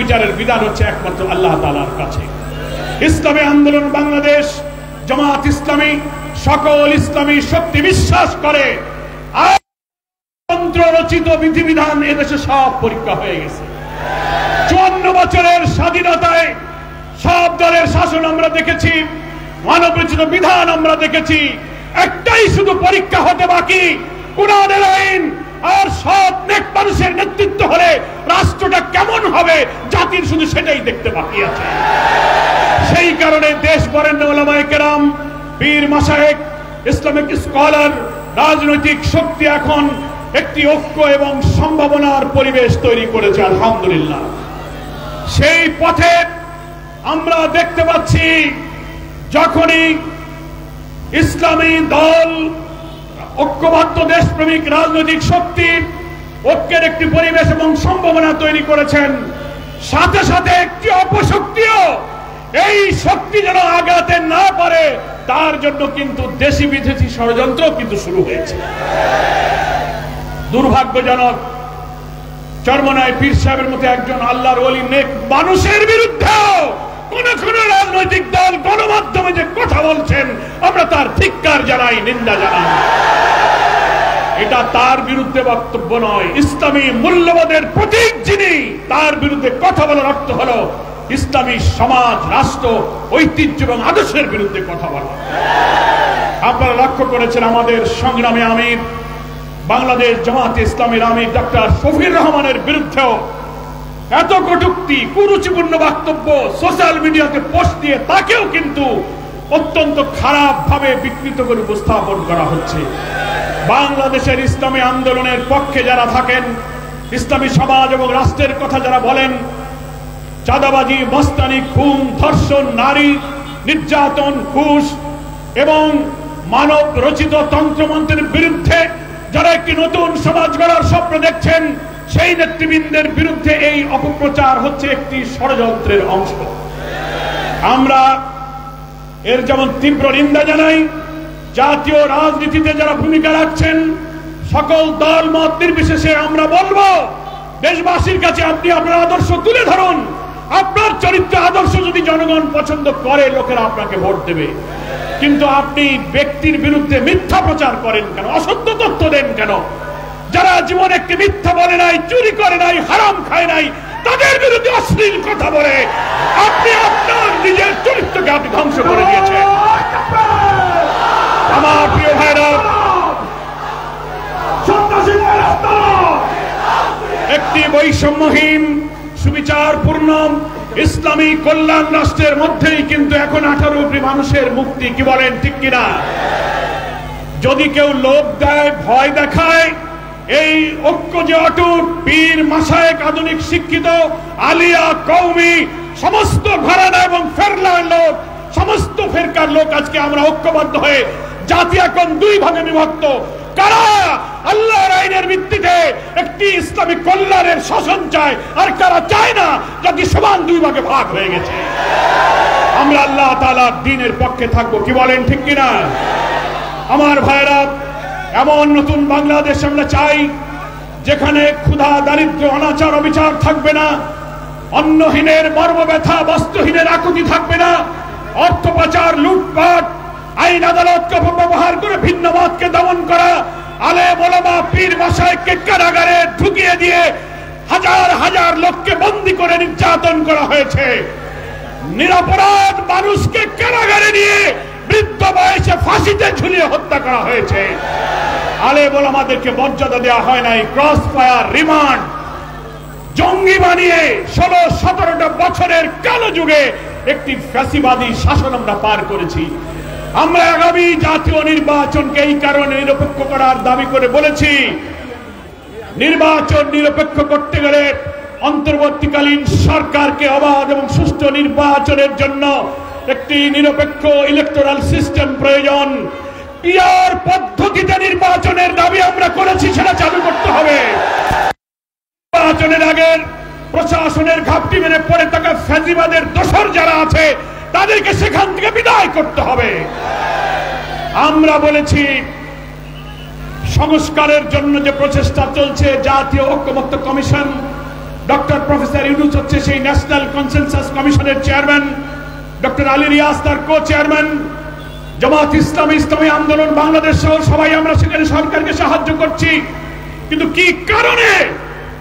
বিচারের বিধান হচ্ছে একমাত্র আল্লাহ তাআলার কাছে। ইসলামী আন্দোলন বাংলাদেশ, জামাত ইসলামী, সকল ইসলামী শক্তি বিশ্বাস করে রচিত বিধিবিধান এদেশে সব পরীক্ষা হয়ে গেছে। 54 বছরের স্বাধীনতায় সব দলের শাসন আমরা দেখেছি, মানব রচিত বিধান আমরা দেখেছি। একটাই শুধু পরীক্ষা হতে বাকি, কুরআনের আইন আর সৎ নেক মানুষের নেতৃত্ব হলে রাষ্ট্রটা কেমন হবে, জাতির শুধু সেটাই দেখতে বাকি আছে। সেই কারণে দেশ বরেণ্য উলামায়ে কেরাম, পীর মাশায়েখ, ইসলামিক স্কলার, রাজনৈতিক শক্তি এখন একটি ঐক্য এবং সম্ভাবনার পরিবেশ তৈরি করেছে আলহামদুলিল্লাহ। সেই পথে আমরা দেখতে পাচ্ছি যখনই ইসলামী দল, ঐক্যবদ্ধ দেশপ্রেমিক রাজনৈতিক শক্তি ঐক্যের একটি পরিবেশ এবং সম্ভাবনা তৈরি করেছেন, সাথে সাথে একটি অপশক্তিও এই শক্তি যেন আগাতে না পারে তার জন্য কিন্তু দেশি বিদেশি ষড়যন্ত্র কিন্তু শুরু হয়েছে। দুর্ভাগ্যজনক, চরমনায় পীর সাহেবের মতো একজন আল্লাহর ওলি নেক মানুষের বিরুদ্ধেও কোন কোন রাজনৈতিক দল গণমাধ্যমে যে কথা বলছেন আমরা তার ধিক্কার জানাই, নিন্দা জানাই। এটা তার বিরুদ্ধে বক্তব্য নয়, ইসলামী মূল্যবোধের প্রতীক যিনি, তার বিরুদ্ধে কথা বলার অর্থ হলো ইসলামী সমাজ, রাষ্ট্র, ঐতিহ্য এবং আদর্শের বিরুদ্ধে কথা বলা। আপনারা লক্ষ্য করেছেন আমাদের সংগ্রামী আমির, বাংলাদেশ জামাতে ইসলামীর আমির ডক্টর শফির রহমানের বিরুদ্ধেও এত কটূক্তি, কুরুচিপূর্ণ বক্তব্য সোশ্যাল মিডিয়াতে পোস্ট দিয়ে তাকেও কিন্তু অত্যন্ত খারাপ ভাবে বিকৃত করে উপস্থাপন করা হচ্ছে। বাংলাদেশের ইসলামী আন্দোলনের পক্ষে যারা থাকেন, ইসলামী সমাজ এবং রাষ্ট্রের কথা যারা বলেন, চাঁদাবাজি, মস্তানি, খুন, ধর্ষণ, নারী নির্যাতন, ঘুষ এবং মানব রচিত তন্ত্রমন্ত্রের বিরুদ্ধে যারা একটি নতুন সমাজ গড়ার স্বপ্ন দেখছেন, সেই নেতৃবৃন্দের বিরুদ্ধে এই অপপ্রচার হচ্ছে একটি ষড়যন্ত্রের অংশ। আমরা এর যেমন তীব্র নিন্দা জানাই। জাতীয় রাজনীতিতে যারা ভূমিকা রাখছেন, সকল দল মত নির্বিশেষে আমরা বলবো, দেশবাসীর কাছে আপনি আপনার আদর্শ তুলে ধরুন। আপনার চরিত্র আদর্শ যদি জনগণ পছন্দ করে, লোকেরা আপনাকে ভোট দেবে। কিন্তু আপনি ব্যক্তির বিরুদ্ধে মিথ্যা প্রচার করেন কেন, অসত্য তথ্য দেন কেন? যারা জীবনে একটি মিথ্যা বলে নাই, চুরি করে নাই, হারাম খায় নাই, তাদের বিরুদ্ধে অশ্লীল কথা বলে আপনি আপনার নিজের চরিত্রকে আপনি ধ্বংস করে দিয়েছেন। আমার প্রিয় ভাইরা, একটি বৈষম্যহীন, সুবিচারপূর্ণ ইসলামী কল্যাণ রাষ্ট্রের মধ্যেই কিন্তু এখন 18 কোটি মানুষের মুক্তি। কি বলেন, ঠিক কিনা? যদি কেউ লোভ দেয়, ভয় দেখায়, এই ঐক্য যে অটুট, পীর মাশায়েখ, আধুনিক শিক্ষিত, আলিয়া, কওমি, সমস্ত ঘরানা এবং ফেরলার লোক, সমস্ত ফেরকার লোক আজকে আমরা ঐক্যবদ্ধ হয়ে, জাতি এখন দুই ভাগে বিভক্ত। কারা আল্লাহর আইনের ভিত্তিতে একটি ইসলামিক কল্যাণের শাসন চায়, আর কারা চায় না, জাতি সমান দুই ভাগে ভাগ হয়ে গেছে। আমরা আল্লাহ তাআলার দ্বীনের পক্ষে থাকবো। কি বলেন, ঠিক কিনা? আমার ভাইরা, এমন নতুন বাংলাদেশ আমরা চাই যেখানে ক্ষুধা, দারিদ্র, অনাচার, অবিচার থাকবে না, অন্নহীনের মর্ম ব্যথা, বস্ত্রহীনের আকুতি থাকবে না, অর্থ পাচার, লুটপাট, আইন আদালতকে অপব্যবহার করে ভিন্ন মতকে দমন করা, আলেম ওলামা, পীর মাশায়েখকে কারাগারে ঢুকিয়ে দিয়ে হাজার হাজার লোককে বন্দী করে নির্যাতন করা হয়েছে। নিরপরাধ মানুষকে কারাগারে নিয়ে বৃদ্ধ বয়সে ফাঁসিতে ঝুলিয়ে হত্যা করা হয়েছে। আলেম ওলামাদেরকে মর্যাদা দেওয়া হয় নাই, ক্রস ফায়ার, রিমান্ড, জঙ্গি বানিয়ে 16-17টা বছরের কালো যুগে একটি ফ্যাসিবাদী শাসন আমরা পার করেছি। আমরা আগামী জাতীয় নির্বাচনকে এই কারণে নিরপেক্ষ করার দাবি করে বলেছি, নির্বাচন নিরপেক্ষ করতে গেলে অন্তর্বর্তীকালীন সরকারকে অবাধ এবং সুষ্ঠু নির্বাচনের জন্য একটি নিরপেক্ষ ইলেকটোরাল সিস্টেম প্রয়োজন। পিআর পদ্ধতিতে নির্বাচনের দাবি আমরা করেছি, সেটা চালু করতে হবে। নির্বাচনের আগে প্রশাসনের ঘাপটি মেরে পড়ে থাকা ফ্যাসিবাদের দোসর যারা আছে তাদেরকে সেখান থেকে বিদায় করতে হবে। আমরা বলেছি সংস্কারের জন্য যে প্রচেষ্টা চলছে, জাতীয় ঐক্যমত্য কমিশন, ডক্টর প্রফেসর ইউনূস হচ্ছে সেই ন্যাশনাল কনসেনসাস কমিশনের চেয়ারম্যান, ডক্টর আলী রিয়াজ তার কো চেয়ারম্যান, জামাত ইসলামী, ইসলামী আন্দোলন বাংলাদেশ সহ সবাই আমরা সেখানে সরকারকে সাহায্য করছি। কিন্তু কি কারণে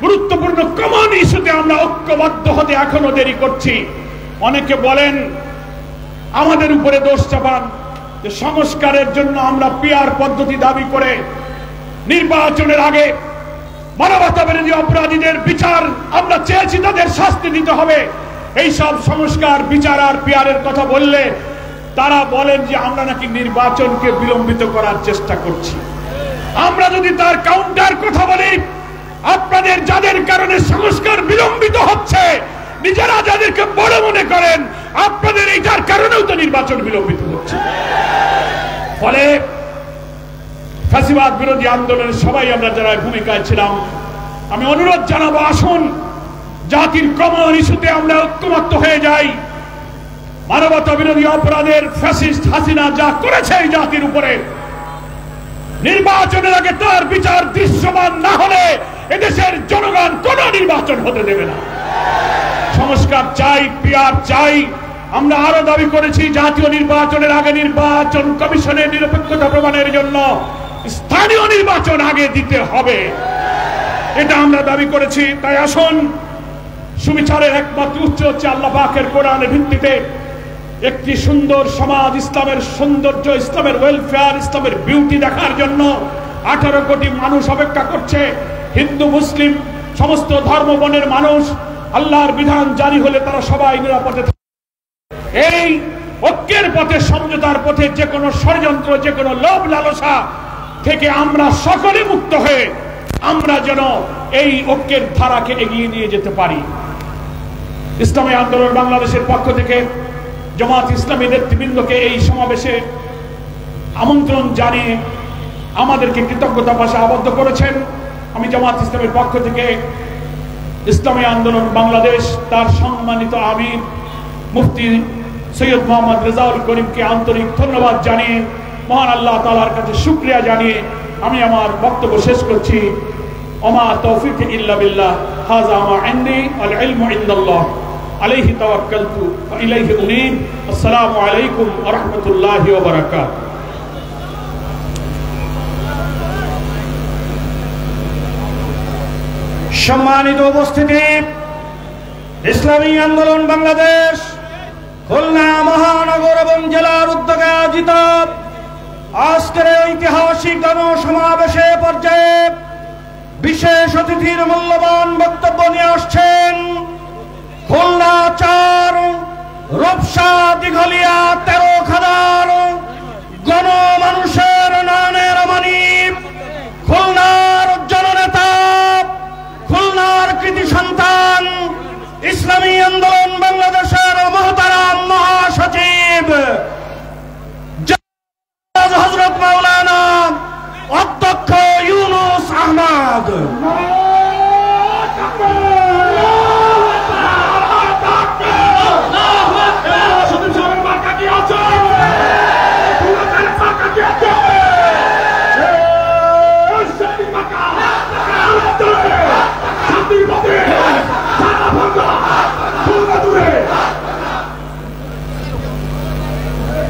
গুরুত্বপূর্ণ কমন ইস্যুতে আমরা ঐক্যবদ্ধ হতে এখনো দেরি করছি? অনেকে বলেন, আমাদের উপরে দোষ চাপান যে সংস্কারের জন্য আমরা পিআর পদ্ধতি দাবি করে নির্বাচনের আগে মানবতা বিরোধী অপরাধীদের বিচার আমরা চেয়েছি, তাদের শাস্তি দিতে হবে। এই সব সংস্কার, বিচার আর পিআরের কথা বললে তারা বলেন যে আমরা নাকি নির্বাচনকে বিলম্বিত করার চেষ্টা করছি। আমরা যদি তার কাউন্টার কথা বলি, আপনাদের যাদের কারণে সংস্কার বিলম্বিত হচ্ছে, নিজেরা যাদেরকে বড় মনে করেন, আপনাদের এইটার কারণেও তো নির্বাচন বিলম্বিত হচ্ছে। ফলে ফ্যাসিবাদ বিরোধী আন্দোলনের সবাই আমরা যারা ভূমিকায় ছিলাম, আমি অনুরোধ জানাবো, আসুন জাতির কমন ইস্যুতে আমরা ঐক্যমত্য হয়ে যাই। মানবতা বিরোধী অপরাধের ফ্যাসিস্ট হাসিনা যা করেছে এই জাতির উপরে, নির্বাচনের আগে তার বিচার দৃশ্যমান না হলে এদেশের জনগণ কোন নির্বাচন হতে দেবে না। সংস্কার চাই, পিআর চাই। আমরা আরো দাবি করেছি জাতীয় নির্বাচনের আগে নির্বাচন কমিশনের নিরপেক্ষতা প্রমাণের জন্য স্থানীয় নির্বাচন আগে দিতে হবে, এটা আমরা দাবি করেছি। তাই আসুন, সুবিচারের একমাত্র উৎস হচ্ছে আল্লাহ পাকের কোরআনের ভিত্তিতে একটি সুন্দর সমাজ, ইসলামের সৌন্দর্য, ইসলামের ওয়েলফেয়ার, ইসলামের বিউটি দেখার জন্য 18 কোটি মানুষ অপেক্ষা করছে। হিন্দু মুসলিম সমস্ত ধর্ম বর্ণের মানুষ, আল্লাহর বিধান জারি হলে তারা সবাই নিরাপদে থাকে। এই ঐক্যের পথে, সমঝোতার পথে যে কোনো ষড়যন্ত্র, যে কোনো লোভ লালসা থেকে আমরা সকলে মুক্ত হয়ে আমরা যেন এই ঐক্যের ধারাকে এগিয়ে নিয়ে যেতে পারি। ইসলামী আন্দোলন বাংলাদেশের পক্ষ থেকে জামাত ইসলামী নেতৃবৃন্দকে এই সমাবেশে আমন্ত্রণ জানিয়ে আমাদেরকে কৃতজ্ঞতা ভাষা আবদ্ধ করেছেন। আমি জামাত ইসলামের পক্ষ থেকে ইসলামী আন্দোলন বাংলাদেশ, তার সম্মানিত আমির মুফতি সৈয়দ মোহাম্মদ রেজাউল করিমকে আন্তরিক ধন্যবাদ জানিয়ে, মহান আল্লাহ তাআলার কাছে শুকরিয়া জানিয়ে আমি আমার বক্তব্য শেষ করছি। ওমা তৌফিক ইল্লা বিল্লাহ, হাযা মা ইনদি, আল ইলমু ইনদাল্লাহ, আলাইহি তাওয়াক্কালতু ওয়া ইলাইহি উনীব। আসসালামু আলাইকুম ওয়া রাহমাতুল্লাহি ওয়া বারাকাতুহু। সম্মানিত উপস্থিতি, ইসলামী আন্দোলন বাংলাদেশ খুলনা মহানগর এবং জেলার উদ্যোগে আয়োজিত আজকের ঐতিহাসিক গণসমাবেশে পর্যায়ে বিশেষ অতিথির মূল্যবান বক্তব্য নিয়ে আসছেন খুলনা 4 রূপসা দিঘলিয়া 13 খাদার গণমানুষের নয়নের মণি, খুলনার জননেতা, খুলনার কৃতি সন্তান, ইসলামী আন্দোলন বাংলাদেশের মহতারাম মহাসচিব হযরত মাওলানা অধ্যক্ষ ইউনূস আহমদ।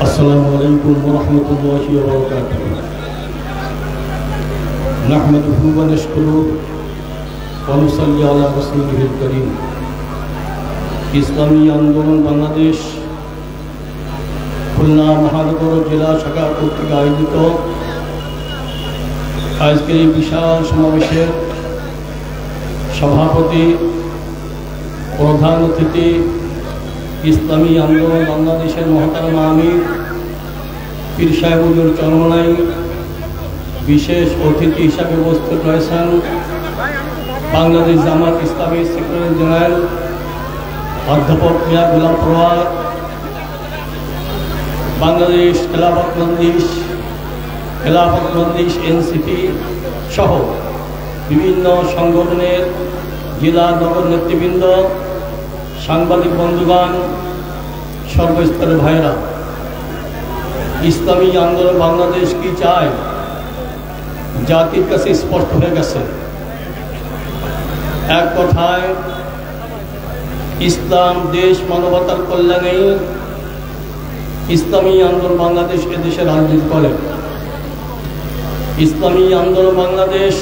السلام عليكم ورحمة الله وبركاته. نحمده ونشكره ونصلي على رسوله الكريم. ইসলামী আন্দোলন বাংলাদেশ খুলনা মহানগর জেলা শাখা কর্তৃক আয়োজিত আজকের এই বিশাল সমাবেশের সভাপতি, প্রধান অতিথি, ইসলামী আন্দোলন বাংলাদেশের মহতারাম আমির পীর সাহেবুল চরমনাই, বিশেষ অতিথি হিসাবে উপস্থিত রয়েছেন বাংলাদেশ জামাত ইসলামী সেক্রেটারি জেনারেল অধ্যাপক মিয়া গোলাম পরোয়ার, বাংলাদেশ খেলাফত মজলিস এনসিপি সহ বিভিন্ন সংগঠনের জেলা নগর নেতৃবৃন্দ, সাংবাদিক বন্ধুগণ, সর্বস্তরের ভাইরা, ইসলামী আন্দোলন বাংলাদেশ কি চায় জাতির কাছে স্পষ্ট হয়ে গেছে। এক কথায় ইসলাম দেশ মানবতার কল্যাণে ইসলামী আন্দোলন বাংলাদেশ এদেশে রাজনীতি করে। ইসলামী আন্দোলন বাংলাদেশ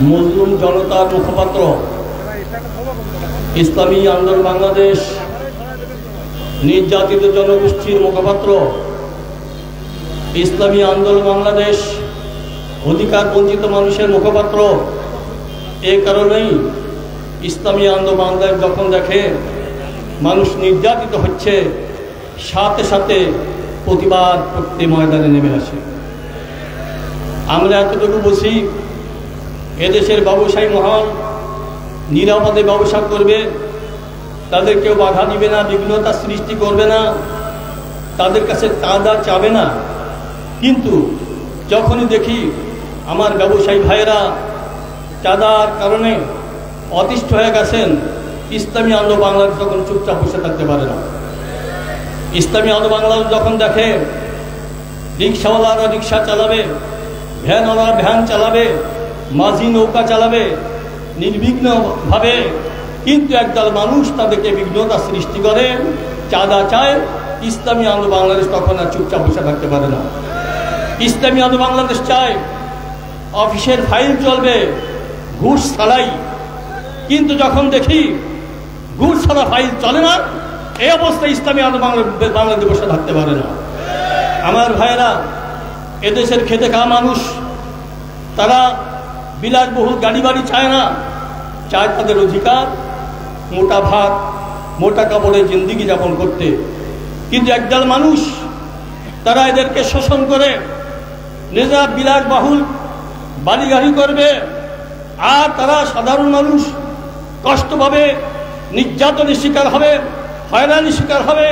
মজলুম জনতার মুখপাত্র। ইসলামী আন্দোলন বাংলাদেশ নির্যাতিত জনগোষ্ঠীর মুখপাত্র। ইসলামী আন্দোলন বাংলাদেশ অধিকার বঞ্চিত মানুষের মুখপাত্র। এ কারণেই ইসলামী আন্দোলন বাংলাদেশ যখন দেখে মানুষ নির্যাতিত হচ্ছে, সাথে সাথে প্রতিবাদ করতে ময়দানে নেমে আসে। আমরা এতটুকু বুঝি, এদেশের ব্যবসায়ী মহল নিরাপদে ব্যবসা করবে, তাদের কেউ বাধা দিবে না, বিঘ্নতা সৃষ্টি করবে না, তাদের কাছে চাঁদা চাবে না। কিন্তু যখনই দেখি আমার ব্যবসায়ী ভাইয়েরা চাঁদার কারণে অতিষ্ঠ হয়ে গেছেন, ইসলামী আন্দোলন বাংলাদেশ তখন চুপচাপ বসে থাকতে পারে না। ইসলামী আন্দোলন বাংলাদেশ যখন দেখে রিক্সাওয়ালারা রিক্সা চালাবে, ভ্যানওয়ালারা ভ্যান চালাবে, মাঝি নৌকা চালাবে নির্বিঘ্নভাবে, কিন্তু একদল মানুষ তাদেরকে বিঘ্নতা সৃষ্টি করে, চাঁদা চায়, ইসলামী আন্দোলন বাংলাদেশ তখন আর চুপচাপ বসে থাকতে পারে না। ইসলামী আন্দোলন বাংলাদেশ চায় অফিসের ফাইল চলবে ঘুষ ছাড়াই, কিন্তু যখন দেখি ঘুষ ছাড়া ফাইল চলে না, এই অবস্থায় ইসলামী আন্দোলন বাংলাদেশ বসে থাকতে পারে না। আমার ভাইয়েরা, এদেশের খেতে খাওয়া মানুষ, তারা বিলাসবহুল গাড়ি বাড়ি চায় না, চায় তাদের অধিকার মোটা ভাত মোটা কাপড়ে জিন্দিগি যাপন করতে। কিন্তু একদল মানুষ তারা এদেরকে শোষণ করে নিজেরা বিলাসবহুল বাড়ি গাড়ি করবে, আর তারা সাধারণ মানুষ কষ্ট পাবে, নির্যাতনের শিকার হবে, হয়রানির শিকার হবে,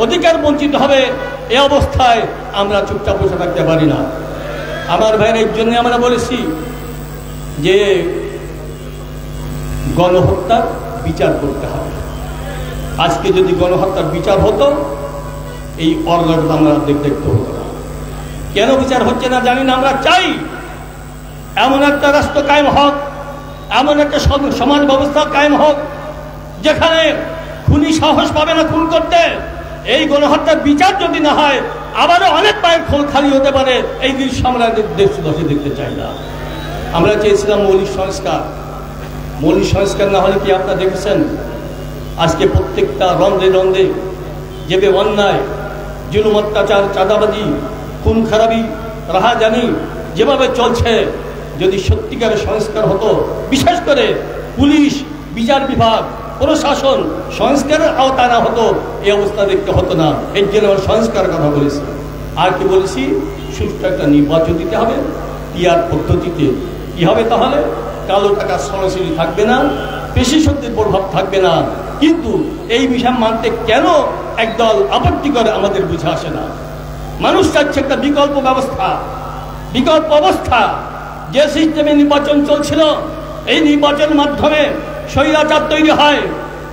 অধিকার বঞ্চিত হবে। এই অবস্থায় আমরা চুপচাপ বসে থাকতে পারি না। আমার ভাইয়ের এই জন্য আমরা বলেছি যে গণহত্যার বিচার করতে হবে। আজকে যদি গণহত্যার বিচার হতো, এই অর্গানটা আমরা দেখতে হতো না। কেন বিচার হচ্ছে না জানি না। আমরা চাই এমন একটা রাষ্ট্র কায়েম হোক, এমন একটা সমাজ ব্যবস্থা কায়েম হোক যেখানে খুনি সাহস পাবে না খুন করতে। এই গণহত্যার বিচার যদি না হয়, আবারও অনেক পায়ের খোল খালি হতে পারে। এই দৃশ্য আমরা দেশে দেখতে চাই না। আমরা চেয়েছিলাম মৌলিক সংস্কার। মৌলিক সংস্কার না হলে কি আপনারা দেখেছেন আজকে প্রত্যেকটা রন্ধে রন্ধে যেভাবে অন্যায়, জুলুম, অত্যাচার, চাঁদাবাজি, খুন খারাপি, রাহাজানি যেভাবে চলছে, যদি সত্যিকারের সংস্কার হতো, বিশেষ করে পুলিশ, বিচার বিভাগ, প্রশাসন সংস্কারের আওতা না হতো, এই অবস্থা দেখতে হতো না। এর জন্য সংস্কার কথা বলেছি। আর কি বলেছি, সুষ্ঠু একটা নির্বাচন দিতে হবে, পিআর পদ্ধতিতে। কি হবে তাহলে? কালো টাকা সরাসরি থাকবে না, পেশি শক্তির প্রভাব থাকবে না। কিন্তু এই বিষয় মানতে কেন একদল আপত্তি করে আমাদের বুঝে আসে না। মানুষ চাচ্ছে একটা বিকল্প ব্যবস্থা, বিকল্প অবস্থা। যে সিস্টেমে নির্বাচন চলছিল, এই নির্বাচনের মাধ্যমে স্বৈরাচার তৈরি হয়,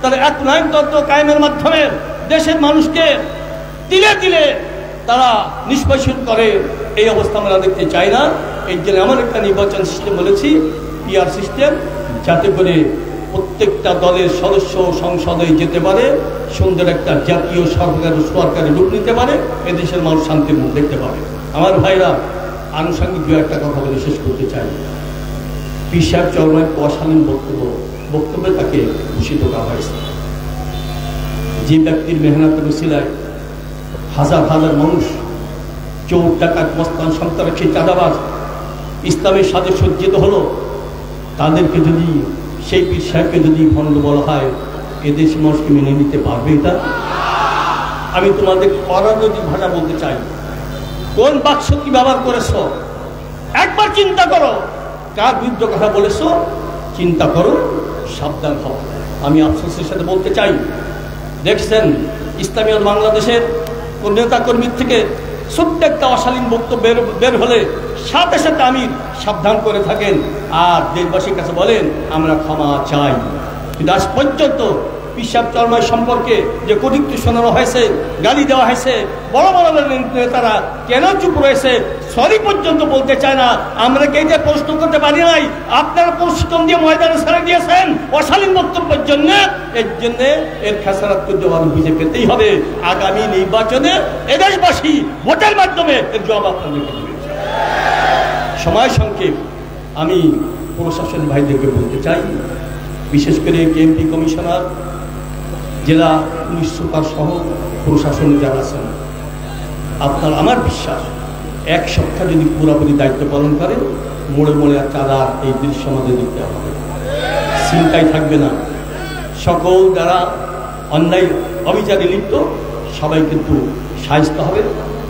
তার এক নায়কতন্ত্র কায়েমের মাধ্যমে দেশের মানুষকে তিলে তিলে তারা নিষ্পেষণ করে। এই অবস্থা আমরা দেখতে চাই না। এই জন্য এমন একটা নির্বাচন সিস্টেম বলেছি, পিআর সিস্টেম, যাতে করে প্রত্যেকটা দলের সদস্য সংসদে যেতে পারে, সুন্দর একটা জাতীয় সরকারের রূপ নিতে পারে, এদেশের মানুষ শান্তির মুখ দেখতে পারে। আমার ভাইরা, আনুষঙ্গিক দু একটা কথা বলে শেষ করতে চাই। পীর সাহেব চরমায় অশালীন বক্তব্যে তাকে ভূষিত করা হয়েছে। যে ব্যক্তির মেহনতের উসিলায় হাজার হাজার মানুষ, চোর, ডাকাত, মস্তান, সন্ত্রাসী, চাঁদাবাজ ইসলামের সাথে সজ্জিত হলো, তাদেরকে যদি, সেই পীর সাহেবকে যদি ভণ্ড বলা হয়, এদেশ মানুষকে মেনে নিতে পারবে এটা? আমি তোমাদের অরাজনৈতিক ভাষা বলতে চাই, কোন বাক্স কি ব্যবহার করেছো একবার চিন্তা করো। কার বিরুদ্ধে কথা বলেছো চিন্তা করো, সাবধান হও। আমি আফসোসের সাথে বলতে চাই, দেখছেন ইসলামী বাংলাদেশের কোন নেতা কর্মীর থেকে ছোট্ট একটা অশালীন বক্তব্য বের হলে সাথে সাথে আমি সাবধান করে থাকেন আর দেশবাসীর কাছে বলেন আমরা ক্ষমা চাই। কিন্তু আজ পর্যন্ত পিসাব চরমায় সম্পর্কে যে কটূক্তি শোনানো হয়েছে, গালি দেওয়া হয়েছে, বড় বড় নেতারা কেন চুপ রয়েছে, সরি পর্যন্ত বলতে চায় না। আমরা কে যে প্রশ্ন করতে পারি নাই, আপনারা প্রশিক্ষণ দিয়ে ময়দানে ছেড়ে দিয়েছেন অশালীন বক্তব্যের জন্য। এর জন্য এর খেসারাত করতে বুঝে পেতেই হবে। আগামী নির্বাচনে এদেশবাসী ভোটের মাধ্যমে এর জবাব আপনাদেরকে দেবে। সময় সংক্ষেপ, আমি প্রশাসন ভাইদেরকে বলতে চাই, বিশেষ করে কেএমপি কমিশনার, জেলা পুলিশ সুপার সহ প্রশাসনে যারা আছেন, আপনার আমার বিশ্বাস এক সপ্তাহ যদি পুরোপুরি দায়িত্ব পালন করেন, মোড়ে মোড়ে আর চাঁদার এই দৃশ্য আমাদের দেখতে হবে, চিন্তাই থাকবে না। সকল যারা অন্যায় অবিচারে লিপ্ত সবাই কিন্তু শায়েস্তা হবে,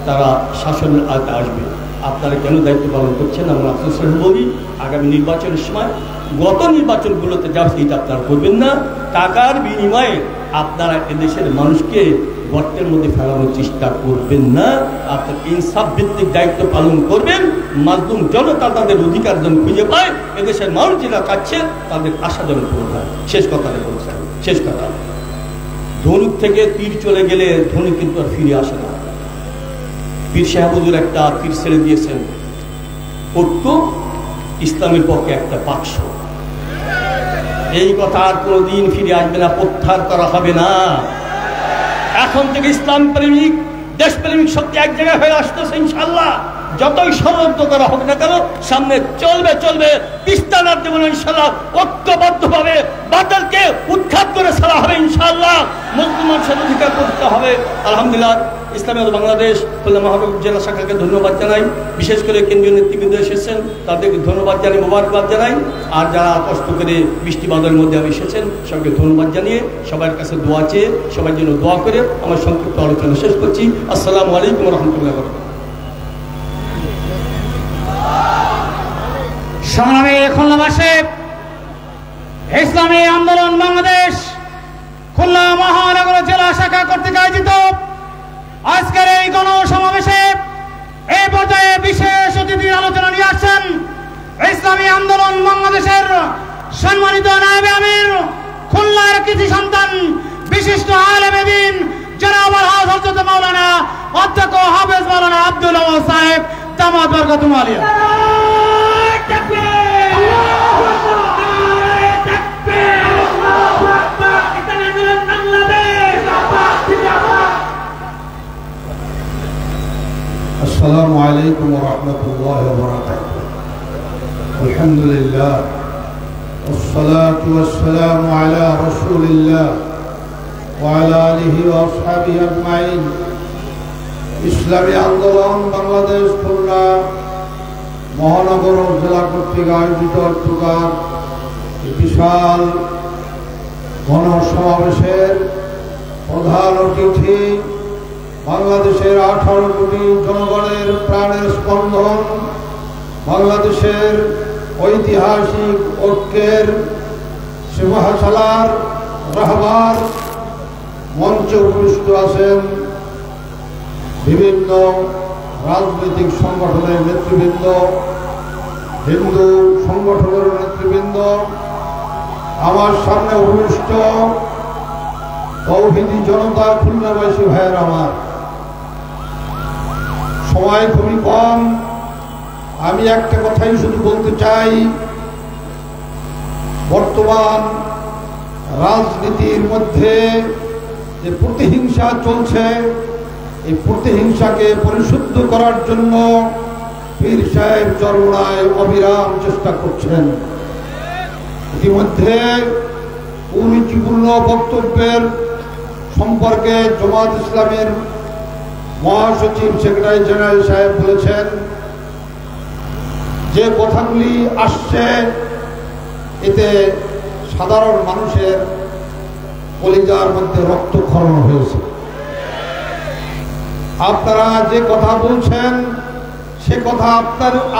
তারা শাসনের আওতায় আসবে। আপনারা কেন দায়িত্ব পালন করছেন আমরা আফসোস বলি। আগামী নির্বাচনের সময় গত নির্বাচনগুলোতে যা সেইটা আপনারা করবেন না। টাকার বিনিময়ে আপনারা এদেশের মানুষকে গর্তের মধ্যে ফেলানোর চেষ্টা করবেন না। আপনার ইনসাফ ভিত্তিক দায়িত্ব পালন করবেন। মাজলুম জনতা তাদের অধিকার যেন খুঁজে পায়, এদেশের মানুষ যেটা চাচ্ছে তাদের আশা যেন পূরণ হয়। শেষ কথাটা বলছেন, শেষ কথা, ধনুক থেকে তীর চলে গেলে ধনুক কিন্তু আর ফিরে আসে না। পীর সাহেব হুজুর একটা তীর ছেড়ে দিয়েছেন, ঐক্য ইসলামের পক্ষে একটা বাক্স। এই কথা আর কোনোদিন ফিরে আসবে না, প্রত্যাহার করা হবে না। এখন থেকে ইসলাম প্রেমিক, দেশপ্রেমিক শক্তি এক জায়গায় হয়ে আসতেছে ইনশাআল্লাহ। যতই ষড়যন্ত্র করা হোক না কেন, সামনে চলবে চলবে, পিস্তান আর দেবো ইনশাআল্লাহ। ঐক্যবদ্ধভাবে বাতিলকে উৎখাত করে ছাড়া হবে ইনশাআল্লাহ। মুসলিম মানুষের অধিকার করতে হবে। আলহামদুলিল্লাহ, ইসলামী বাংলাদেশ খুলনা মহানগর জেলা শাখাকে ধন্যবাদ জানাই। বিশেষ করে কেন্দ্রীয় নেতৃবৃন্দ এসেছেন, তাদেরকে ধন্যবাদ জানাই, মোবারকবাদ জানাই। আর যারা কষ্ট করে বৃষ্টি বাদলের মধ্যে এসেছেন সবাইকে ধন্যবাদ জানিয়ে সবার কাছে দোয়া চেয়ে সবার জন্য দোয়া করে আমার সংক্ষিপ্ত আলোচনা শেষ করছি। আসসালামু আলাইকুম রহমতুল্লাহ। সংগ্রামী খুলনাবাসী, ইসলামী আন্দোলন বাংলাদেশ খুলনা মহানগর জেলা শাখা কর্তৃক আয়োজিত আজকের এই গণসমাবেশে এই পর্যায়ে বিশেষ অতিথির আলোচনা নিয়ে আসছেন ইসলামী আন্দোলন বাংলাদেশের সম্মানিত নায়েবে আমির, খুলনার কৃতি সন্তান, বিশিষ্ট আলেমে দ্বীন জনাব হযরত মাওলানা অধ্যক্ষ হাফেজ মাওলানা আব্দুল ওয়াহাব সাহেব দামাত বরকাতুহু আলিয়া। السلام عليكم ورحمة الله وبركاته. الحمد لله والصلاة والسلام على رسول الله وعلى آله وأصحابه أجمعين. ইসলামী আন্দোলন বাংলাদেশ খুলনা মহানগর জেলা কর্তৃক আয়োজিত অর্থকার বিশাল গণসমাবেশের প্রধান অতিথি, বাংলাদেশের 18 কোটি জনগণের প্রাণের স্পন্দন, বাংলাদেশের ঐতিহাসিক ঐক্যের সিংহাসলার রাহবার, মঞ্চে উপস্থিত আছেন বিভিন্ন রাজনৈতিক সংগঠনের নেতৃবৃন্দ, হিন্দু সংগঠনের নেতৃবৃন্দ, আমার সামনে উপস্থিত তৌহিদি জনতা, খুলনাবাসী ভাইয়ের আমার। সময় খুবই কম, আমি একটা কথাই শুধু বলতে চাই, বর্তমান রাজনীতির মধ্যে যে প্রতিহিংসা চলছে, এই প্রতিহিংসাকে পরিশুদ্ধ করার জন্য পীর সাহেব চরমনায় অবিরাম চেষ্টা করছেন। ইতিমধ্যে কুরুচিপূর্ণ বক্তব্যের সম্পর্কে জামাত ইসলামের মহাসচিব সেক্রেটারি জেনারেল সাহেব বলেছেন, যে কথাগুলি আসছে এতে সাধারণ মানুষের কলিজার মধ্যে রক্তক্ষরণ হয়েছে। আপনারা যে কথা বলছেন সে কথা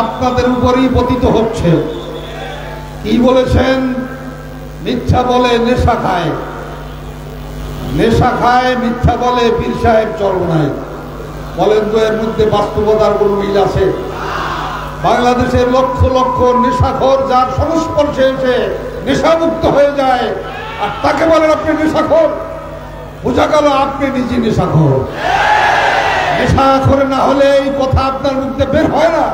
আপনাদের উপরই পতিত হচ্ছে। কি বলেছেন? মিথ্যা বলে নেশা খায়, নেশা খায় মিথ্যা বলে পীর সাহেব চরমনায়। বলেন তো এর মধ্যে বাস্তবতার কোন মিল আছে? বাংলাদেশের লক্ষ লক্ষ নেশাখোর যার সংস্পর্শে এসে নেশামুক্ত হয়ে যায়, আর তাকে বলেন আপনি নেশাখোর, বোঝা গেল আপনি নিজে নেশাখোর। নেশাখোর না হলে এই কথা আপনার মুখে বের হয় না।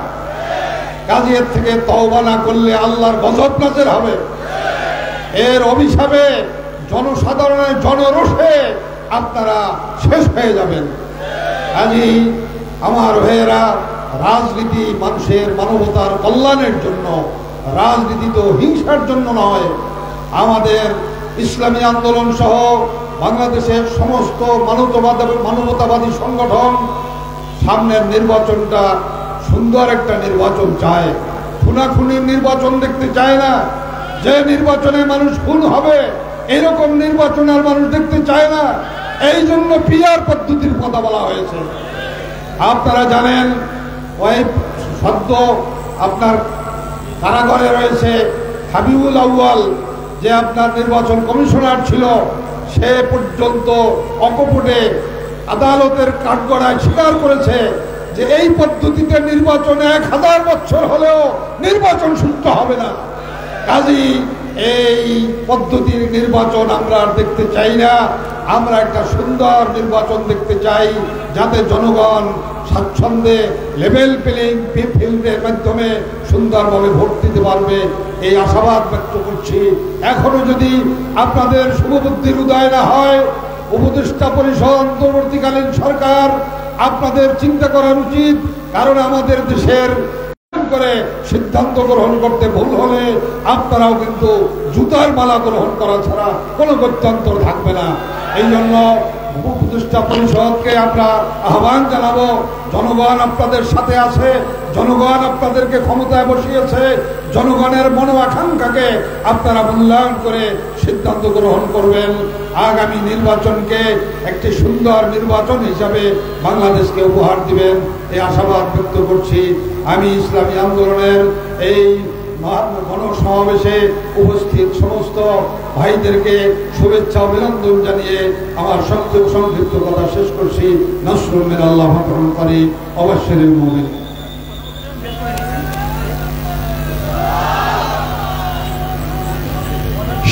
কাজে এর থেকে তওবা না করলে আল্লাহর গজব নাযিল হবে। এর অভিশাপে জনসাধারণের জনরোষে আপনারা শেষ হয়ে যাবেন। কাজেই আমার ভাইয়েরা, রাজনীতি মানুষের মানবতার কল্যাণের জন্য, রাজনীতি তো হিংসার জন্য নয়। আমাদের ইসলামী আন্দোলন সহ বাংলাদেশের সমস্ত মানবতাবাদী সংগঠন সামনের নির্বাচনটা সুন্দর একটা নির্বাচন চায়। খুনাখুনির নির্বাচন দেখতে চায় না। যে নির্বাচনে মানুষ খুন হবে এরকম নির্বাচন আর মানুষ দেখতে চায় না। এই জন্য পিআর পদ্ধতির কথা বলা হয়েছে। আপনারা জানেন ওই সদ্য আপনার কারাগারে রয়েছে হাবিবুল আউয়াল, যে আপনার নির্বাচন কমিশনার ছিল, সে পর্যন্ত অকপটে আদালতের কাঠগড়ায় স্বীকার করেছে যে এই পদ্ধতিতে নির্বাচনে 1000 বছর হলেও নির্বাচন সুষ্ঠু হবে না। কাজী এই পদ্ধতির নির্বাচন আমরা আর দেখতে চাই না। আমরা একটা সুন্দর নির্বাচন দেখতে চাই, যাতে জনগণ স্বাচ্ছন্দ্যে লেভেল প্লেইং ফিল্ডের মাধ্যমে সুন্দরভাবে ভোট দিতে পারবে, এই আশাবাদ ব্যক্ত করছি। এখনো যদি আপনাদের শুভবুদ্ধির উদয় না হয়, উপদেষ্টা পরিষদ, অন্তর্বর্তীকালীন সরকার, আপনাদের চিন্তা করা উচিত। কারণ আমাদের দেশের করে সিদ্ধান্ত গ্রহণ করতে ভুল হলে আপনারাও কিন্তু জুতার মালা গ্রহণ করা ছাড়া কোনো গত্যন্তর থাকবে না। এই জন্য উপদেষ্টা পরিষদকে আমরা আহ্বান জানাবো, জনগণ আপনাদের সাথে আছে, জনগণ আপনাদেরকে ক্ষমতায় বসিয়েছে, জনগণের মনোআকাঙ্ক্ষাকে আপনারা মূল্যায়ন করে সিদ্ধান্ত গ্রহণ করবেন। আগামী নির্বাচনকে একটি সুন্দর নির্বাচন হিসাবে বাংলাদেশকে উপহার দিবেন, এই আশাবাদ ব্যক্ত করছি। আমি ইসলামী আন্দোলনের এই গণসমাবেশে উপস্থিত সমস্ত ভাইদেরকে শুভেচ্ছা অভিনন্দন জানিয়ে আমার সংক্ষিপ্ত কথা শেষ করছি। নসরুল মিনাল্লাহ করি অবশ্যই মুমিন।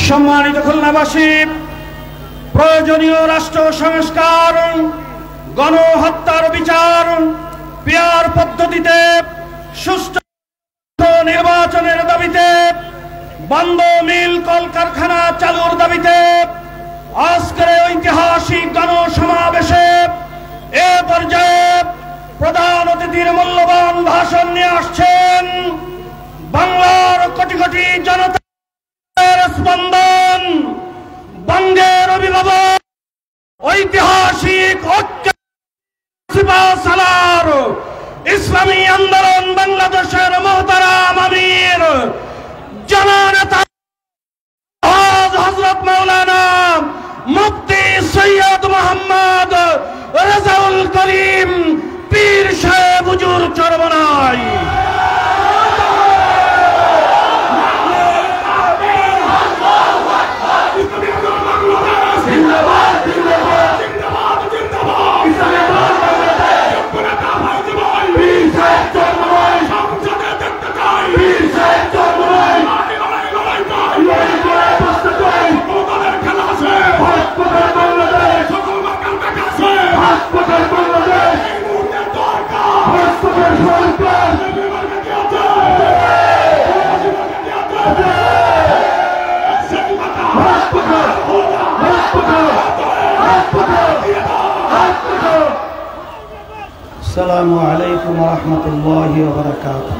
সম্মানিত খুলনাবাসী, প্রয়োজনীয় রাষ্ট্র সংস্কার, গণহত্যার বিচার, পিআর পদ্ধতিতে সুষ্ঠু নির্বাচনের দাবিতে, বন্ধ মিল কলকারখানা চালুর দাবিতে আজকের ঐতিহাসিক গণসমাবেশে এ পর্যায়ে প্রধান অতিথির মূল্যবান ভাষণ নিয়ে আসছেন বাংলার কোটি কোটি জনতার স্পন্দন, বঙ্গের অভিভাবক, ঐতিহাসিক সালার ইসলামী আন্দোলন বাংলাদেশের মোহতারাম আমির জননেতা হযরত মাওলানা মুফতি সৈয়দ মোহাম্মদ রেজাউল করিম পীর সাহেব হুজুর চরমনাই। السلام عليكم ورحمة الله وبركاته.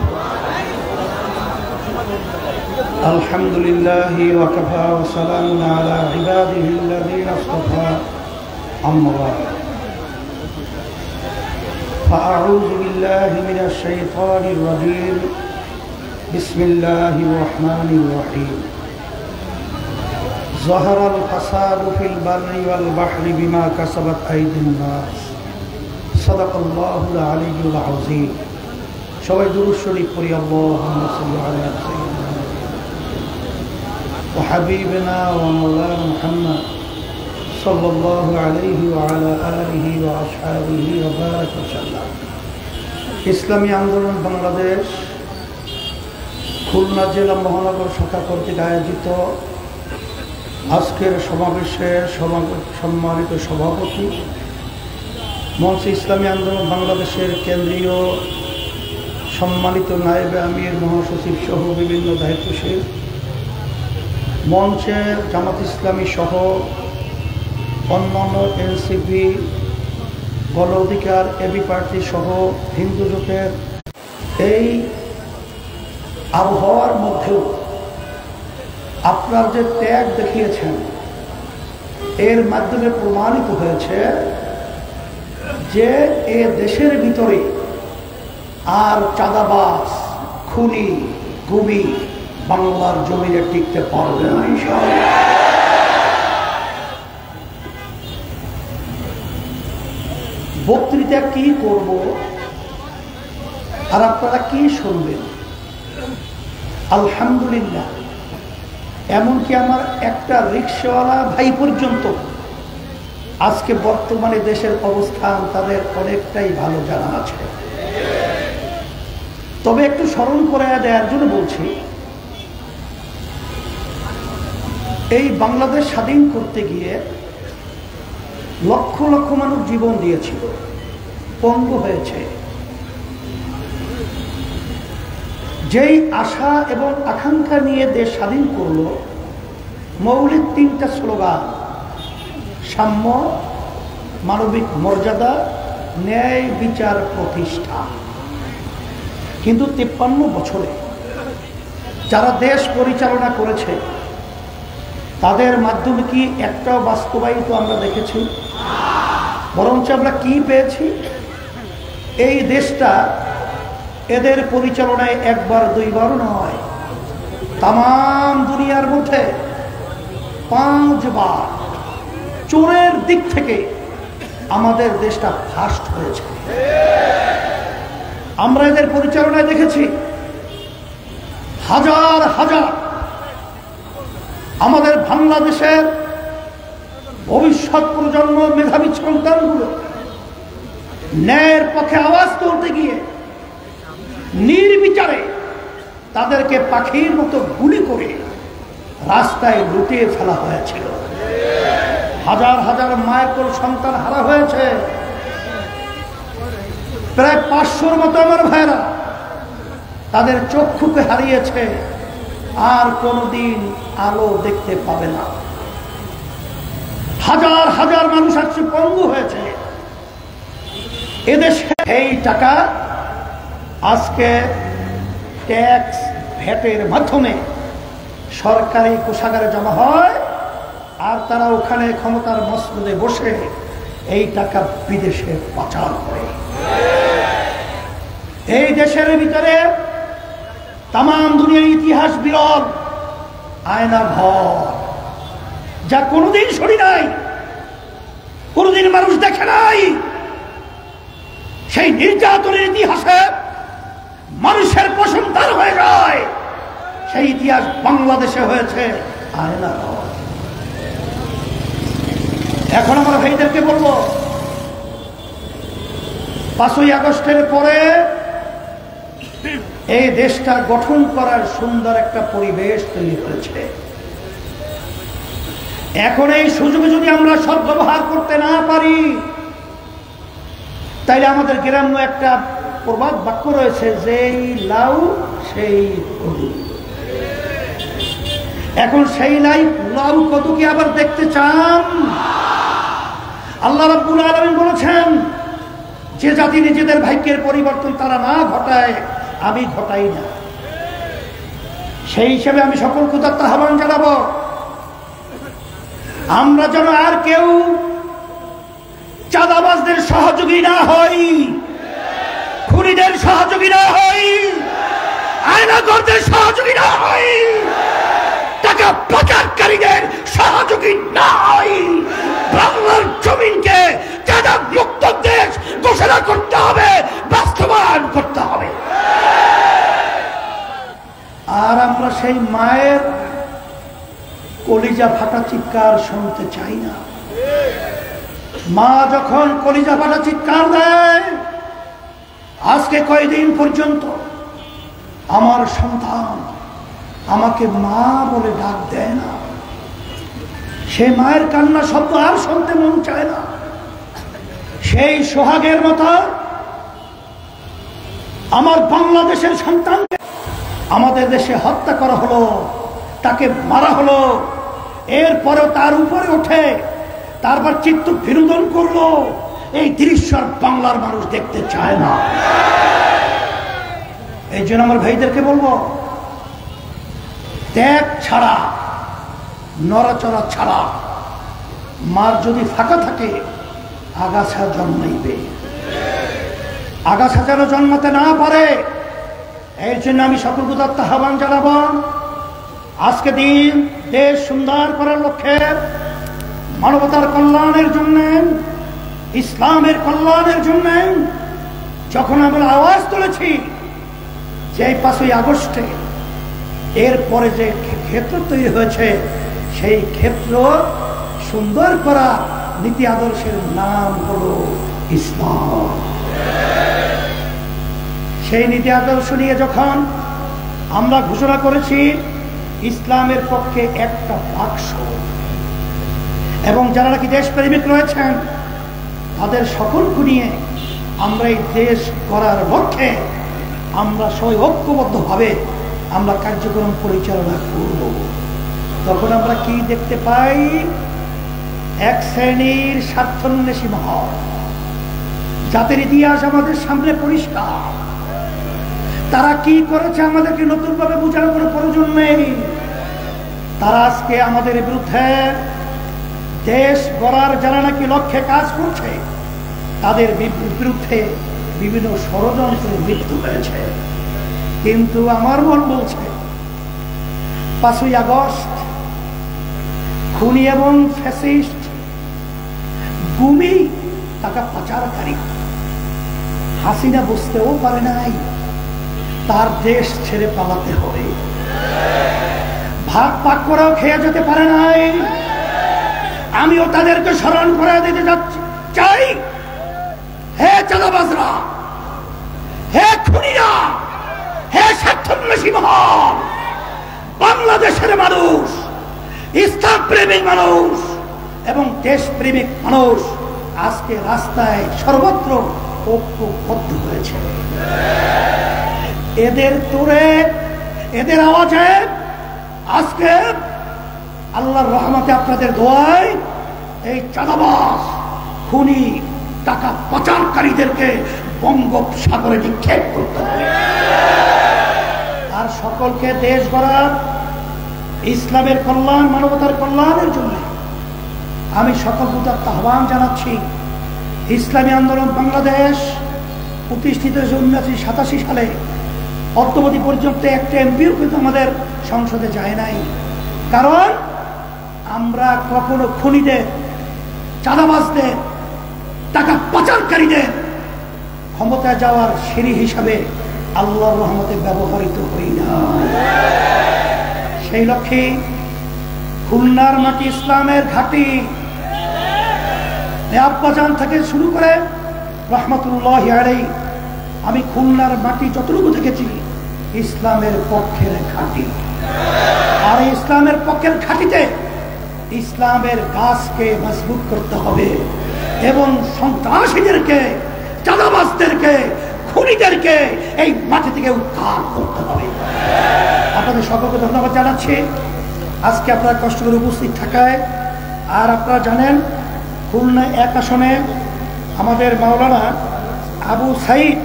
الحمد لله وكفى وسلام على عباده الذين اصطفى. أما بعد فأعوذ بالله من الشيطان الرجيم. بسم الله الرحمن الرحيم. ظهر الفساد في البر والبحر بما كسبت أيدي الناس. صدق الله العلي العظيم. সবাই দুরূদ শরীফ পড়ি। আল্লাহুম্মা সাল্লি আলা সাইয়্যিদিনা ওয়া হাবিবিনা ওয়া মাওলানা মুহাম্মদ সাল্লাল্লাহু আলাইহি ওয়া আলা আলিহি ওয়া আসহাবিহি ওয়া বারাক ওয়া সাল্লাম। ইসলামী আন্দোলন বাংলাদেশ খুলনা জেলা মহানগর শাখা কর্তৃক আয়োজিত আজকের সমাবেশে সম্মানিত সভাপতি, মঞ্চ ইসলামী আন্দোলন বাংলাদেশের কেন্দ্রীয় সম্মানিত নায়েবে আমির, মহাসচিব সহ বিভিন্ন দায়িত্বশীল, মঞ্চের জামাত ইসলামী সহ অন্যান্য এনসিপি, গণ অধিকার, এবি পার্টি সহ হিন্দু জোটের এই আবহাওয়ার মধ্যেও আপনার যে ত্যাগ দেখিয়েছেন, এর মাধ্যমে প্রমাণিত হয়েছে যে এ দেশের ভিতরে আর চাঁদাবাজ, খুনি, গুমি বাংলার জমিনে টিকতে পারবে না ইনশাআল্লাহ। বক্তৃতা কি করব আর আপনারা কি শুনবেন? আলহামদুলিল্লাহ, এমনকি আমার একটা রিকশাওয়ালা ভাই পর্যন্ত আজকে বর্তমানে দেশের অবস্থান তাদের অনেকটাই ভালো জানা আছে। তবে একটু স্মরণ করে দেওয়ার জন্য বলছি, এই বাংলাদেশ স্বাধীন করতে গিয়ে লক্ষ লক্ষ মানুষ জীবন দিয়েছিল, পঙ্গু হয়েছে। যেই আশা এবং আকাঙ্ক্ষা নিয়ে দেশ স্বাধীন করল, মৌলিক তিনটা স্লোগান: সাম্য, মানবিক মর্যাদা, ন্যায় বিচার প্রতিষ্ঠা। কিন্তু 53 বছরে যারা দেশ পরিচালনা করেছে তাদের মাধ্যমে কি একটাও বাস্তবায়িত আমরা দেখেছি? বরঞ্চ আমরা কি পেয়েছি? এই দেশটা এদের পরিচালনায় একবার দুইবার নয়, তাম দুনিয়ার মধ্যে 5 বার চোরের দিক থেকে আমাদের দেশটা ফার্স্ট হয়েছে। আমরা এদের পরিচালনায় দেখেছি হাজার হাজার আমাদের বাংলাদেশের ভবিষ্যৎ প্রজন্ম, মেধাবী সন্তানগুলো ন্যায়ের পক্ষে আওয়াজ তুলতে গিয়ে নির্বিচারে তাদেরকে পাখির মতো গুলি করে রাস্তায় লুটিয়ে ফেলা হয়েছিল। হাজার হাজার মায়ের কোল সন্তান হারা হয়েছে। প্রায় 500-র মতো আমার ভাইরা তাদের চক্ষুকে হারিয়েছে, আর কোনদিন আলো দেখতে পাবে না। হাজার হাজার মানুষ আজকে পঙ্গু হয়েছে। এদেশে এই টাকা আজকে ট্যাক্স, ভ্যাটের মাধ্যমে সরকারি কোষাগারে জমা হয়, আর তারা ওখানে ক্ষমতার মসনদে বসে এই টাকা বিদেশে পাচার করে। এই দেশের ভিতরে তাম দুনিয়ার ইতিহাস বিরল আয়না ঘর, যা কোনোদিন শুনি নাই, কোনোদিন মানুষ দেখে নাই। সেই নির্যাতনের ইতিহাসে মানুষের প্রসন্তান হয়ে যায়, সেই ইতিহাস বাংলাদেশে হয়েছে আয়না ঘর। এখন আমরা ভাইদেরকে বলবো, 5ই আগস্টের পরে এই দেশটা গঠন করার সুন্দর একটা পরিবেশ তৈরি হয়েছে। এখন এই সুযোগে যদি আমরা সদ্ব্যবহার করতে না পারি, তাইলে আমাদের গ্রাম্য একটা প্রবাদ বাক্য রয়েছে, যেই লাউ সেই কদু। এখন সেই লাউ কদু কি আবার দেখতে চান? আল্লাহ রাব্বুল আলামিন বলেছেন, যে জাতি নিজেদের ভাগ্যের পরিবর্তন তারা না ঘটায়, আমি ঘটাই না। সেই হিসেবে আমি সকল ক্ষুধার্ত আহ্বান জানাবো, আমরা যেন আর কেউ চাঁদাবাজদের সহযোগী না হই, খুনিদের সহযোগী না হই, আয়নাগরদের সহযোগী না হই, টাকা পাচারকারীদের সহযোগী না হই। বাংলার জমিনকে চাঁদা মুক্ত দেশ ঘোষণা করতে হবে, বাস্তবায়ন করতে হবে। আর আমরা সেই মায়ের কলিজা ফাটা চিৎকার শুনতে চাই না। মা যখন কলিজা ফাটা চিৎকার দেয়, আজকে কয়েকদিন পর্যন্ত আমার সন্তান আমাকে মা বলে ডাক দেয় না। সে মায়ের কান্না শব্দ আর শুনতে মন চায় না। সেই সোহাগের মতো আমার বাংলাদেশের সন্তানকে আমাদের দেশে হত্যা করা হলো, তাকে মারা হলো, এরপরেও তার উপরে উঠে তারপর চিত্ত বিনোদন করলো। এই দৃশ্য বাংলার মানুষ দেখতে চায় না। এই জন্য আমার ভাইদেরকে বলবো, ত্যাগ ছাড়া, নড়াচড়া ছাড়া, মার যদি ফাঁকা থাকে আগাছা জন্মাইবে। আগাছা যেন জন্মাতে না পারে, এর জন্য আমি সকলকে আহ্বান জানাবো, আজকে দিন দেশ সুন্দর করার লক্ষ্যে, মানবতার কল্যাণের জন্য, ইসলামের কল্যাণের জন্য যখন আমরা আওয়াজ তুলেছি যে 5ই আগস্টে এরপরে যে ক্ষেত্র তৈরি হয়েছে, সেই ক্ষেত্র সুন্দর করা নীতি আদর্শের নাম হলো ইসলাম। সেই নীতি আদর্শ নিয়ে যখন আমরা ঘোষণা করেছি ইসলামের পক্ষে একটা বাক্স, এবং যারা নাকি দেশপ্রেমিক রয়েছেন তাদের সকলকে নিয়ে আমরা এই দেশ করার লক্ষ্যে আমরা সবাই ঐক্যবদ্ধভাবে আমরা কার্যক্রম পরিচালনা করব। তখন আমরা কি দেখতে পাই? এক শ্রেণীর স্বার্থান্বেষী মহল, যাদের ইতিহাস আমাদের সামনে পরিষ্কার। তারা কি করেছে আমাদেরকে নতুনভাবে বোঝানোর কোনো প্রয়োজন নেই। তারা আজকে আমাদের বিরুদ্ধে, দেশ গড়ার যারা নাকি লক্ষ্যে কাজ করছে তাদের বিরুদ্ধে বিভিন্ন ষড়যন্ত্রের মৃত্যু হয়েছে। কিন্তু আমার মন বলছে 5ই আগস্ট খুনি এবং ফ্যাসিস্ট, গুমি, টাকা পাচারকারী হাসিনা বুঝতেও পারে নাই তার দেশ ছেড়ে পালাতে হবে। ভাগ পাক করেও খেয়ে যেতে পারে নাই। আমিও তাদেরকে স্মরণ করে দিতে চাই, হে চাঁদাবাজরা, হে খুনিরা, হে স্বার্থান্বেষী মহল, বাংলাদেশের মানুষ, ইসলাম প্রেমিক মানুষ এবং দেশপ্রেমিক মানুষ আজকে রাস্তায় সর্বত্র ঐক্যবদ্ধ হয়েছে। এদের তোরে, এদের আওয়াজে আজকে আল্লাহর রহমতে, আপনাদের দোয়ায় এই চাঁদাবাজ, খুনি, টাকা পাচারকারীদেরকে বঙ্গোপসাগরে নিক্ষেপ করতে হবে। আর সকলকে দেশ গড়ার, ইসলামের কল্যাণ, মানবতার কল্যাণের জন্য আমি সকল প্রতি আহ্বান জানাচ্ছি। ইসলামী আন্দোলন বাংলাদেশ প্রতিষ্ঠিত 1987 সালে অদ্যাবধি পর্যন্ত একটা এমপিও কিন্তু আমাদের সংসদে যায় নাই। কারণ আমরা কখনো খুনিদের, চাঁদাবাজদের, টাকা পাচারকারীদের ক্ষমতায় যাওয়ার সিঁড়ি হিসাবে আল্লাহর রহমতে ব্যবহৃত হই না। সেই লক্ষ্যে খুলনার মাটি ইসলামের ঘাঁটি, আব্বাজান থেকে শুরু করে রহমতুল্লাহ আলাইহি, আমি খুলনার মাটি যতটুকু দেখেছি ইসলামের পক্ষের ঘাঁটি। আর ইসলামের পক্ষের ঘাঁটিতে ইসলামের গাছকে মজবুত করতে হবে এবং সন্ত্রাসীদেরকে, চাঁদাবাজদেরকে, খুনিদেরকে এই মাটি থেকে উদ্ধার করতে হবে। আপনাদের সকলকে ধন্যবাদ জানাচ্ছি আজকে আপনারা কষ্ট করে উপস্থিত থাকায়। আর আপনারা জানেন খুলনা 1 আসনে আমাদের মাওলানা আবু সাইদ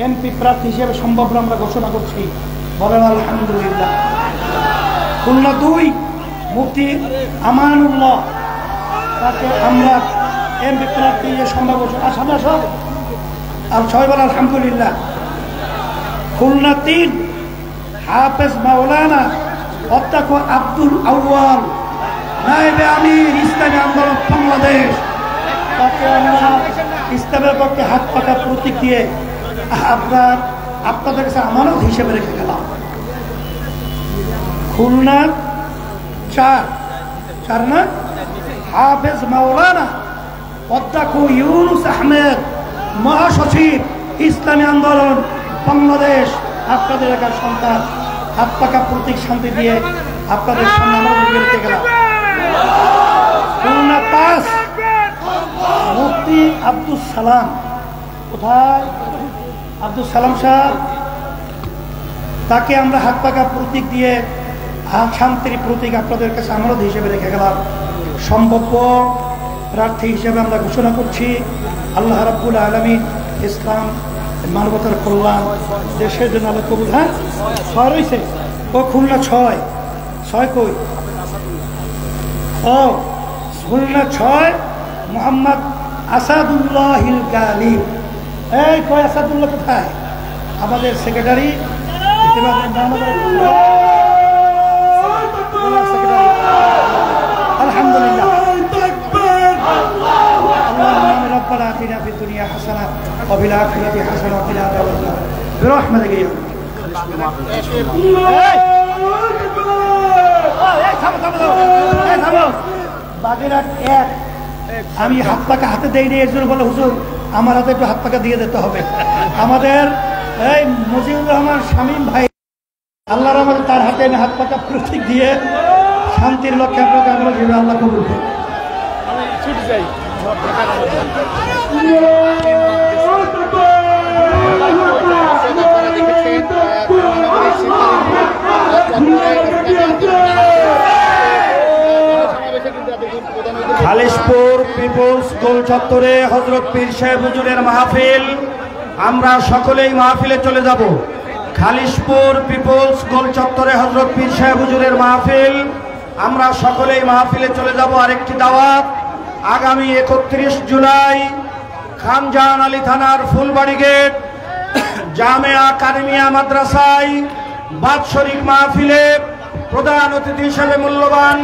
এমপি প্রার্থী হিসেবে সম্ভব আমরা ঘোষণা করছি, বলেন আলহামদুলিল্লাহ। খুলনা 2 মুফতি আমানুল্লাহ, তাকে আমরা এমপি প্রার্থী হিসেবে সম্ভব ঘোষণা, সামনে সব আর সবাই বলেন আলহামদুলিল্লাহ। খুলনা 3 হাফেজ মাওলানা অধ্যক্ষ আব্দুল আউয়াল, নায়েবে আমির ইসলামী আন্দোলন বাংলাদেশ, তাকে আমরা ইসলামের পক্ষে হাত পাকা প্রতীক দিয়ে আপনাদের কাছে আমানত হিসেবে রেখে গেলাম। খুলনা 4 না হাফেজ মাওলানা অধ্যক্ষ ইউনুস আহমেদ, মহাসচিব ইসলামী আন্দোলন বাংলাদেশ, আপনাদের এলাকার সন্তান, হাত পাকা প্রতীক শান্তি দিয়ে আপনাদের সামনে আমাদের রেখে গেলাম। খুলনা 5 মুফতি আব্দুল সালাম, কোথায় আব্দুল সালাম সাহেব, তাকে আমরা হাত পাকা প্রতীক দিয়ে শান্তির প্রতীক আপনাদের কাছে আমানত হিসেবে রেখে গেলাম। সম্ভাব্য প্রার্থী হিসেবে আমরা ঘোষণা করছি আল্লাহ রাব্বুল আলামিন ইসলাম মানবতার কল্যাণ দেশের জন্য আল্লাহ কবুল। হ্যাঁ 6 রয়েছে ও খুলনা 6 কই ও খুলনা 6 মোহাম্মদ আসাদুল্লাহিল গালিব। এই কয় আসাদুল্লাহ কোথায়? আমাদের সেক্রেটারি আলহামদুলিল্লাহ। اللهم ربنا آتنا في الدنيا حسنة وفي الآخرة حسنة وقنا عذاب النار برحمتك يا বাগেরহাট 1। আমি হাত পাকা হাতে দেই নি, এর জন্য বলে হুজুর আমার হাতে একটু হাত পাকা দিয়ে দিতে হবে। আমাদের এই মজিবুর রহমান শামীম ভাই, আল্লাহর আমাদের তার হাতে আমি হাত পাকা প্রতীক দিয়ে শান্তির লক্ষ্যে আপনাকে আমরা জীবনে আল্লাহ কবুল করুন। খালিশপুর পিপলস গোল চত্বরে হযরত পীর সাহেব হুজুরের মাহফিল, আমরা সকলেই মাহফিলে চলে যাব। খালিশপুর পিপলস গোল চত্বরে হযরত পীর সাহেব হুজুরের মাহফিল, আমরা সকলেই মাহফিলে চলে যাব। আরেকটি দাওয়াত, আগামী 31 জুলাই খানজাহান আলী থানার ফুলবাড়ি গেট জামেয়া কারিমিয়া মাদ্রাসায় বাৎসরিক মাহফিলে প্রধান অতিথি হিসেবে মূল্যবান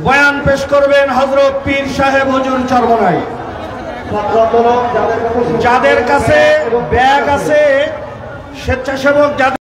বয়ান পেশ করবেন হযরত পীর সাহেব হুজুর চরমনাই। যাদের কাছে ব্যাগ আছে, স্বেচ্ছাসেবক যাদের